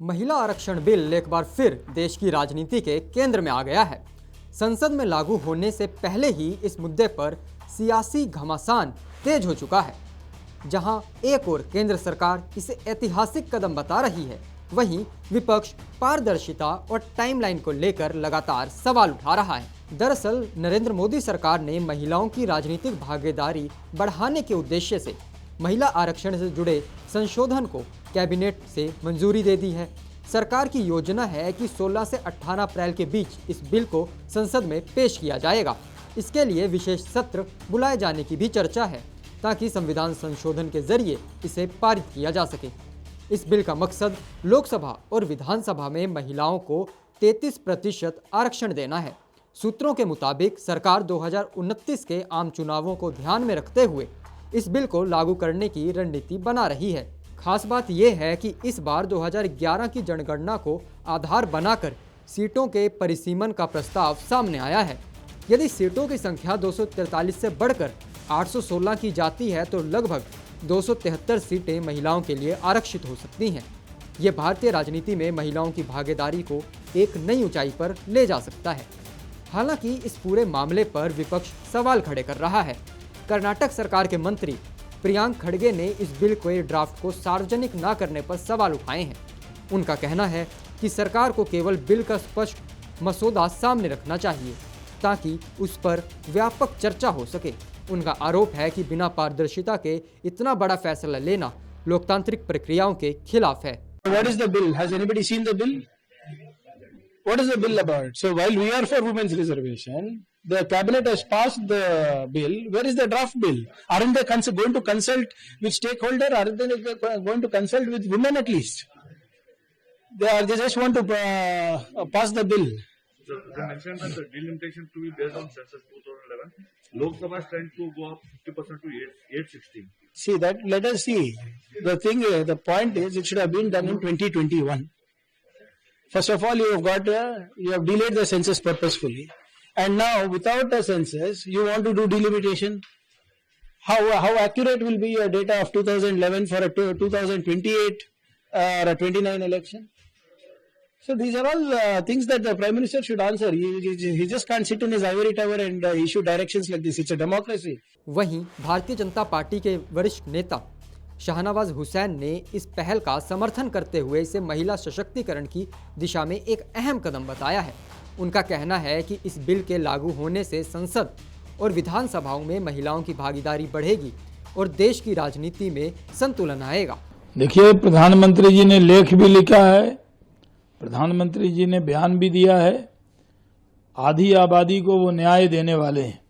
महिला आरक्षण बिल एक बार फिर देश की राजनीति के केंद्र में आ गया है। संसद में लागू होने से पहले ही इस मुद्दे पर सियासी घमासान तेज हो चुका है। जहां एक ओर केंद्र सरकार इसे ऐतिहासिक कदम बता रही है, वहीं विपक्ष पारदर्शिता और टाइमलाइन को लेकर लगातार सवाल उठा रहा है। दरअसल नरेंद्र मोदी सरकार ने महिलाओं की राजनीतिक भागीदारी बढ़ाने के उद्देश्य से महिला आरक्षण से जुड़े संशोधन को कैबिनेट से मंजूरी दे दी है। सरकार की योजना है कि 16 से 18 अप्रैल के बीच इस बिल को संसद में पेश किया जाएगा। इसके लिए विशेष सत्र बुलाए जाने की भी चर्चा है, ताकि संविधान संशोधन के जरिए इसे पारित किया जा सके। इस बिल का मकसद लोकसभा और विधानसभा में महिलाओं को 33% आरक्षण देना है। सूत्रों के मुताबिक सरकार 2029 के आम चुनावों को ध्यान में रखते हुए इस बिल को लागू करने की रणनीति बना रही है। खास बात यह है कि इस बार 2011 की जनगणना को आधार बनाकर सीटों के परिसीमन का प्रस्ताव सामने आया है। यदि सीटों की संख्या 243 से बढ़कर 816 की जाती है तो लगभग 273 सीटें महिलाओं के लिए आरक्षित हो सकती हैं। ये भारतीय राजनीति में महिलाओं की भागीदारी को एक नई ऊंचाई पर ले जा सकता है। हालांकि इस पूरे मामले पर विपक्ष सवाल खड़े कर रहा है। कर्नाटक सरकार के मंत्री प्रियांक खड़गे ने इस बिल के ड्राफ्ट को सार्वजनिक न करने पर सवाल उठाए हैं। उनका कहना है कि सरकार को केवल बिल का स्पष्ट मसौदा सामने रखना चाहिए, ताकि उस पर व्यापक चर्चा हो सके। उनका आरोप है कि बिना पारदर्शिता के इतना बड़ा फैसला लेना लोकतांत्रिक प्रक्रियाओं के खिलाफ है। What is the bill? Has anybody seen the bill? What is the bill about? So while we are for women's reservation, the cabinet has passed the bill. Where is the draft bill? Aren't they going to consult with stakeholder? Aren't they going to consult with women at least? They just want to pass the bill. So they mentioned that the delimitation to be based on census 2011. Lok Sabha stand to go up 50% to 816. See that? Let us see. The point is, it should have been done in 2021. First of all, you have delayed the census purposefully, and now without the census, you want to do delimitation. How accurate will be your data of 2011 for a 2028 or a 29 election? So these are all things that the Prime Minister should answer. He just can't sit in his ivory tower and issue directions like this. It's a democracy. वहीं Bharatiya Janata party के वरिष्ठ नेता शाहनवाज हुसैन ने इस पहल का समर्थन करते हुए इसे महिला सशक्तिकरण की दिशा में एक अहम कदम बताया है। उनका कहना है कि इस बिल के लागू होने से संसद और विधानसभाओं में महिलाओं की भागीदारी बढ़ेगी और देश की राजनीति में संतुलन आएगा। देखिए, प्रधानमंत्री जी ने लेख भी लिखा है, प्रधानमंत्री जी ने बयान भी दिया है। आधी आबादी को वो न्याय देने वाले हैं।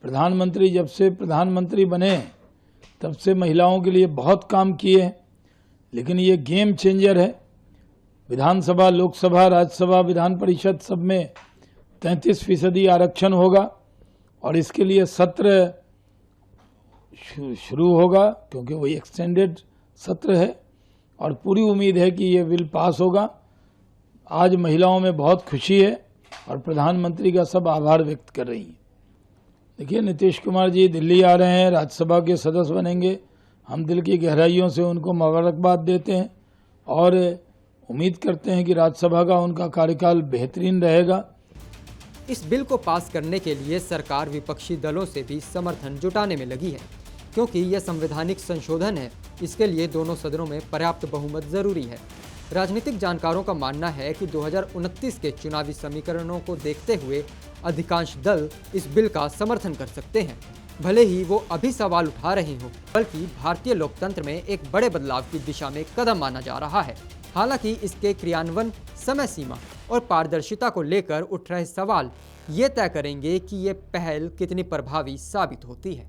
प्रधानमंत्री जब से प्रधानमंत्री बने तब से महिलाओं के लिए बहुत काम किए हैं, लेकिन ये गेम चेंजर है। विधानसभा, लोकसभा, राज्यसभा, विधान परिषद सब में 33% आरक्षण होगा और इसके लिए सत्र शुरू होगा, क्योंकि वही एक्सटेंडेड सत्र है और पूरी उम्मीद है कि ये बिल पास होगा। आज महिलाओं में बहुत खुशी है और प्रधानमंत्री का सब आभार व्यक्त कर रही हैं। देखिए, नीतीश कुमार जी दिल्ली आ रहे हैं, राज्यसभा के सदस्य बनेंगे। हम दिल की गहराइयों से उनको मुबारकबाद देते हैं और उम्मीद करते हैं कि राज्यसभा का उनका कार्यकाल बेहतरीन रहेगा। इस बिल को पास करने के लिए सरकार विपक्षी दलों से भी समर्थन जुटाने में लगी है, क्योंकि यह संवैधानिक संशोधन है। इसके लिए दोनों सदनों में पर्याप्त बहुमत जरूरी है। राजनीतिक जानकारों का मानना है कि 2029 के चुनावी समीकरणों को देखते हुए अधिकांश दल इस बिल का समर्थन कर सकते हैं, भले ही वो अभी सवाल उठा रहे हों, बल्कि भारतीय लोकतंत्र में एक बड़े बदलाव की दिशा में कदम माना जा रहा है। हालांकि इसके क्रियान्वयन, समय सीमा और पारदर्शिता को लेकर उठ रहे सवाल ये तय करेंगे कि ये पहल कितनी प्रभावी साबित होती है।